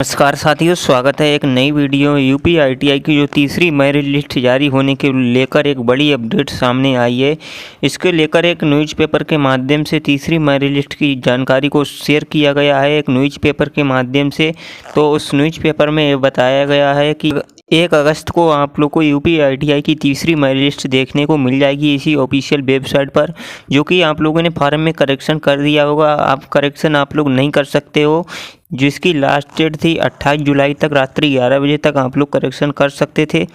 नमस्कार साथियों, स्वागत है एक नई वीडियो। यूपी आईटीआई की जो तीसरी मेरिट लिस्ट जारी होने के लेकर एक बड़ी अपडेट सामने आई है। इसके लेकर एक न्यूज़पेपर के माध्यम से तीसरी मेरिट लिस्ट की जानकारी को शेयर किया गया है एक न्यूज़पेपर के माध्यम से। तो उस न्यूज़पेपर में ये बताया गया है कि 1 अगस्त को आप लोग को यूपी आईटीआई की तीसरी मेरिट लिस्ट देखने को मिल जाएगी इसी ऑफिशियल वेबसाइट पर, जो कि आप लोगों ने फॉर्म में करेक्शन कर दिया होगा। आप करेक्शन आप लोग नहीं कर सकते हो, जिसकी लास्ट डेट थी 28 जुलाई तक रात्रि 11 बजे तक आप लोग करेक्शन कर सकते थे।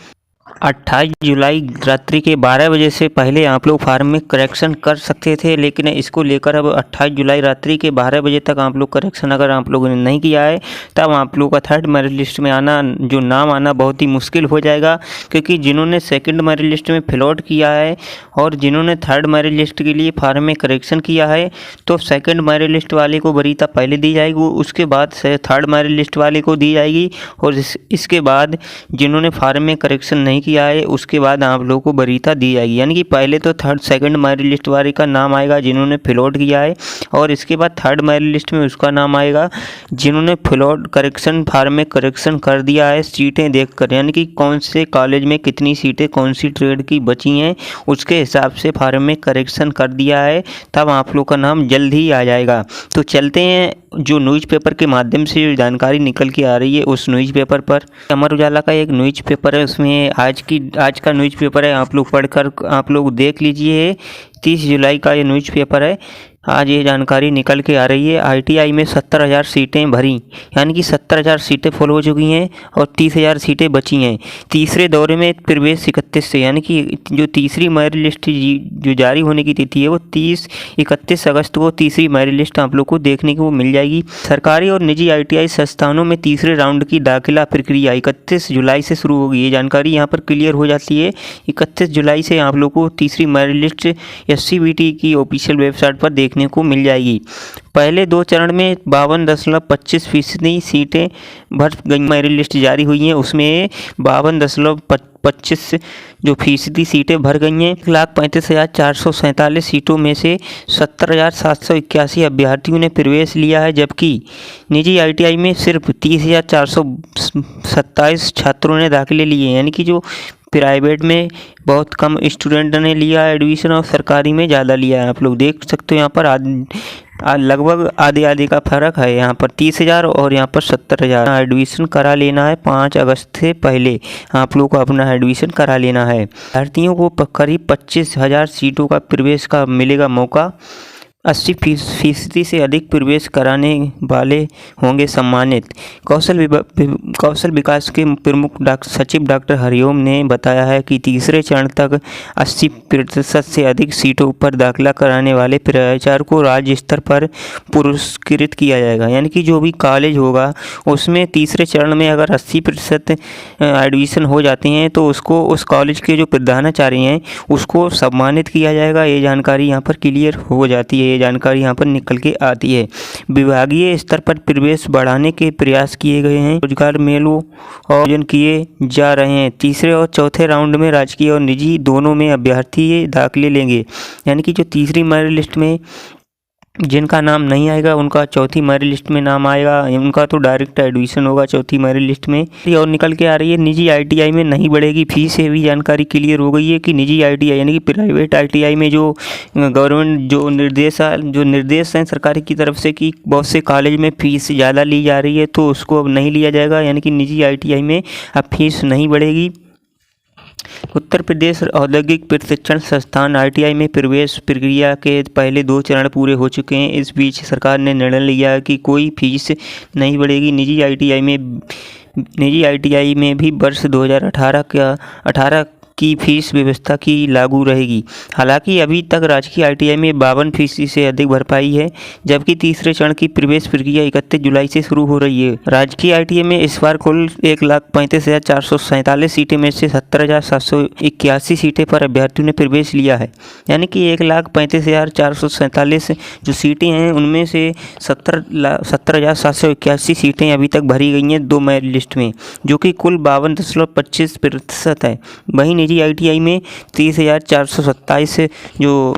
28 जुलाई रात्रि के 12 बजे से पहले आप लोग फार्म में करेक्शन कर सकते थे, लेकिन इसको लेकर अब 28 जुलाई रात्रि के 12 बजे तक आप लोग करेक्शन अगर आप लोगों ने नहीं किया है, तब आप लोग का थर्ड मेरिट लिस्ट में आना, जो नाम आना बहुत ही मुश्किल हो जाएगा। क्योंकि जिन्होंने सेकंड मेरिट लिस्ट में फिल आउट किया है और जिन्होंने थर्ड मेरिट लिस्ट के लिए फार्म में करेक्शन किया है, तो सेकंड मेरिट लिस्ट वाले को वरीयता पहले दी जाएगी, उसके बाद से थर्ड मेरिट लिस्ट वाले को दी जाएगी, और इसके बाद जिन्होंने फार्म में करेक्शन नहीं किया है उसके बाद आप लोगों को वरीयता दी जाएगी। यानी कि पहले तो सेकंड मेरिट लिस्ट वाले का नाम आएगा जिन्होंने फिल आउट किया है, और इसके बाद थर्ड मेरिट लिस्ट में उसका नाम आएगा जिन्होंने फिल आउट करेक्शन फार्म में करेक्शन कर दिया है सीटें देखकर। यानी कि कौन से कॉलेज में कितनी सीटें कौन सी ट्रेड की बची हैं उसके हिसाब से फार्म में करेक्शन कर दिया है, तब आप लोग का नाम जल्द ही आ जाएगा। तो चलते हैं जो न्यूज़पेपर के माध्यम से जो जानकारी निकल के आ रही है उस न्यूज़पेपर पर। अमर उजाला का एक न्यूज़पेपर है, उसमें आज का न्यूज़पेपर है, आप लोग पढ़कर आप लोग देख लीजिए। 30 जुलाई का ये न्यूज़पेपर है। आज ये जानकारी निकल के आ रही है, आईटीआई में 70,000 सीटें भरी, यानी कि 70,000 सीटें फुल हो चुकी हैं और 30,000 सीटें बची हैं। तीसरे दौरे में प्रवेश 31 से, यानी कि जो तीसरी मेरिट लिस्ट जो जारी होने की तिथि है वो 31 अगस्त को तीसरी मेरिट लिस्ट आप लोग को देखने को मिल जाएगी। सरकारी और निजी आईटीआई संस्थानों में तीसरे राउंड की दाखिला प्रक्रिया 31 जुलाई से शुरू होगी। ये जानकारी यहाँ पर क्लियर हो जाती है। 31 जुलाई से आप लोग को तीसरी मेरिट लिस्ट एससीबीटी की ऑफिशियल वेबसाइट पर देखने को मिल जाएगी। पहले 2 चरण में 52.25% सीटें भर गई। मेरिट लिस्ट जारी हुई है उसमें 52.25 जो फीसदी सीटें भर गई हैं। 1,35,447 सीटों में से 70,781 अभ्यर्थियों ने प्रवेश लिया है, जबकि निजी आईटीआई में सिर्फ 30,427 छात्रों ने दाखिले लिए। यानी कि जो प्राइवेट में बहुत कम स्टूडेंट ने लिया एडमिशन और सरकारी में ज़्यादा लिया है। आप लोग देख सकते हो यहाँ पर लगभग आधे का फ़र्क है। यहाँ पर 30,000 और यहाँ पर 70,000। एडमिशन करा लेना है 5 अगस्त से पहले आप लोग को अपना एडमिशन करा लेना है। अभ्यर्थियों को करीब 25,000 सीटों का प्रवेश का मिलेगा मौका। 80% से अधिक प्रवेश कराने वाले होंगे सम्मानित। कौशल विकास के प्रमुख सचिव डॉक्टर हरिओम ने बताया है कि तीसरे चरण तक 80% से अधिक सीटों पर दाखिला कराने वाले प्राचार्य को राज्य स्तर पर पुरस्कृत किया जाएगा। यानी कि जो भी कॉलेज होगा उसमें तीसरे चरण में अगर 80% एडमिशन हो जाते हैं तो उसको उस कॉलेज के जो प्रधानाचार्य हैं उसको सम्मानित किया जाएगा। ये जानकारी यहाँ पर क्लियर हो जाती है, जानकारी यहाँ पर निकल के आती है। विभागीय स्तर पर प्रवेश बढ़ाने के प्रयास किए गए हैं। रोजगार मेलों आयोजन किए जा रहे हैं। तीसरे और चौथे राउंड में राजकीय और निजी दोनों में अभ्यर्थी दाखिले लेंगे। यानी कि जो तीसरी मेरिट लिस्ट में जिनका नाम नहीं आएगा उनका चौथी मेरिट लिस्ट में नाम आएगा, उनका तो डायरेक्ट एडमिशन होगा चौथी मेरिट लिस्ट में। और निकल के आ रही है निजी आईटीआई में नहीं बढ़ेगी फीस। से भी जानकारी क्लियर हो गई है कि निजी आईटीआई यानी कि प्राइवेट आईटीआई में जो गवर्नमेंट जो निर्देश हैं सरकार की तरफ से कि बहुत से कॉलेज में फ़ीस ज़्यादा ली जा रही है, तो उसको अब नहीं लिया जाएगा। यानी कि निजी आईटीआई में अब फीस नहीं बढ़ेगी। उत्तर प्रदेश औद्योगिक प्रशिक्षण संस्थान आईटीआई में प्रवेश प्रक्रिया के पहले 2 चरण पूरे हो चुके हैं। इस बीच सरकार ने निर्णय लिया कि कोई फीस नहीं बढ़ेगी। निजी आईटीआई में भी वर्ष 2018 की फीस व्यवस्था की लागू रहेगी। हालांकि अभी तक राजकीय आईटीआई में 52% से अधिक भरपाई है, जबकि तीसरे चरण की प्रवेश प्रक्रिया 31 जुलाई से शुरू हो रही है। राजकीय आईटीआई में इस बार कुल 1,35,447 सीटें में से 70,781 सीटें पर अभ्यर्थियों ने प्रवेश लिया है। यानी कि 1,35,447 जो सीटें हैं उनमें से 70,781 सीटें अभी तक भरी गई हैं 2 मेरिट लिस्ट में, जो कि कुल 52.25% है। वहीं निजी ITI में 30,427 जो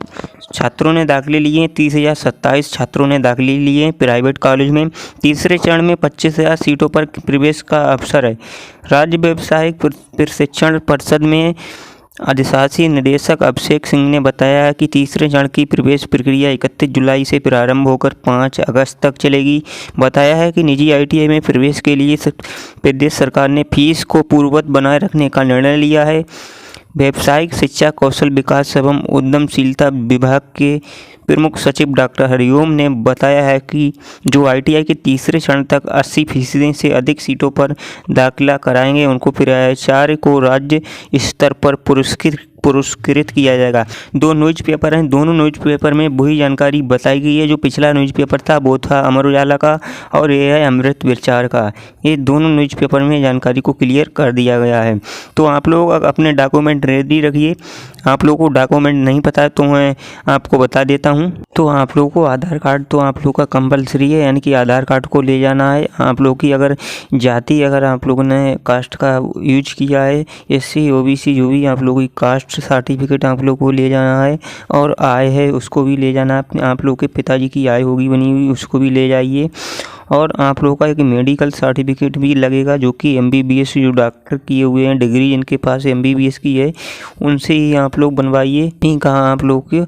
छात्रों ने दाखिले लिए हैं, 30,027 छात्रों ने दाखिले लिए हैं प्राइवेट कॉलेज में। तीसरे चरण में 25,000 सीटों पर प्रवेश का अवसर है। राज्य व्यावसायिक प्रशिक्षण परिषद में अधिशासी निदेशक अभिषेक सिंह ने बताया कि तीसरे चरण की प्रवेश प्रक्रिया 31 जुलाई से प्रारंभ होकर 5 अगस्त तक चलेगी। बताया है कि निजी ITI में प्रवेश के लिए प्रदेश सरकार ने फीस को पूर्ववत बनाए रखने का निर्णय लिया है। व्यावसायिक शिक्षा, कौशल विकास एवं उद्यमशीलता विभाग के प्रमुख सचिव डॉक्टर हरिओम ने बताया है कि जो ITI के तीसरे चरण तक 80% से अधिक सीटों पर दाखिला कराएंगे उनको प्राचार्य को राज्य स्तर पर पुरस्कृत किया जाएगा। 2 न्यूज़पेपर हैं, दोनों न्यूज़पेपर में वही जानकारी बताई गई है। जो पिछला न्यूज़पेपर था वो था अमर उजाला का और ये है अमृत विचार का। ये दोनों न्यूज़पेपर में जानकारी को क्लियर कर दिया गया है। तो आप लोग अपने डॉक्यूमेंट रेडी रखिए। आप लोगों को डॉक्यूमेंट नहीं पता है तो मैं आपको बता देता हूँ। तो आप लोगों को आधार कार्ड तो आप लोग का कंपलसरी है, यानी कि आधार कार्ड को ले जाना है। आप लोग की अगर जाति, अगर आप लोगों ने कास्ट का यूज किया है, SC OBC जो भी आप लोगों की कास्ट सर्टिफिकेट आप लोग को ले जाना है, और आय है उसको भी ले जाना है। आप लोग के पिताजी की आय होगी बनी हुई, उसको भी ले जाइए। और आप लोगों का एक मेडिकल सर्टिफिकेट भी लगेगा जो कि MBBS जो डॉक्टर किए हुए हैं, डिग्री जिनके पास MBBS की है उनसे ही आप लोग बनवाइए। नहीं कहा आप लोग के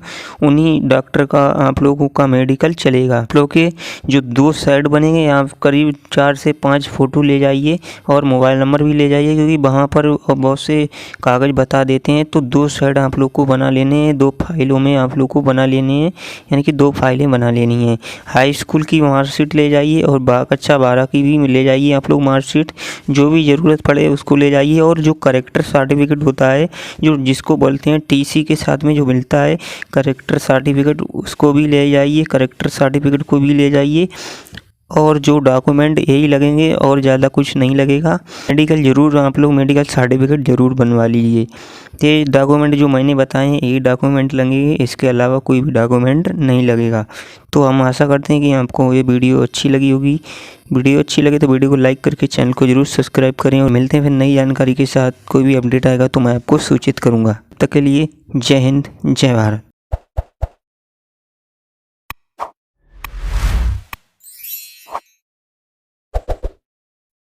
उन्हीं डॉक्टर का आप लोगों का मेडिकल चलेगा। आप लोग के जो 2 साइड बनेंगे, आप करीब 4 से 5 फ़ोटो ले जाइए और मोबाइल नंबर भी ले जाइए, क्योंकि वहाँ पर बहुत से कागज़ बता देते हैं। तो 2 साइड आप लोग को बना लेने हैं, 2 फाइलों में आप लोग को बना लेने हैं, यानी कि 2 फाइलें बना लेनी हैं। हाई स्कूल की मार्कशीट ले जाइए और कक्षा 12 की भी ले जाइए आप लोग मार्कशीट, जो भी ज़रूरत पड़े उसको ले जाइए। और जो करेक्टर सर्टिफिकेट होता है, जो जिसको बोलते हैं TC के साथ में जो मिलता है करेक्टर सर्टिफिकेट, उसको भी ले जाइए, करेक्टर सर्टिफिकेट को भी ले जाइए। और जो डॉक्यूमेंट यही लगेंगे और ज़्यादा कुछ नहीं लगेगा। मेडिकल ज़रूर आप लोग मेडिकल सर्टिफिकेट ज़रूर बनवा लीजिए। ये डॉक्यूमेंट जो मैंने बताए हैं यही डॉक्यूमेंट लगेंगे, इसके अलावा कोई भी डॉक्यूमेंट नहीं लगेगा। तो हम आशा करते हैं कि आपको ये वीडियो अच्छी लगी होगी। वीडियो अच्छी लगे तो वीडियो को लाइक करके चैनल को ज़रूर सब्सक्राइब करें, और मिलते हैं फिर नई जानकारी के साथ। कोई भी अपडेट आएगा तो मैं आपको सूचित करूँगा। तब तक के लिए जय हिंद, जय भारत।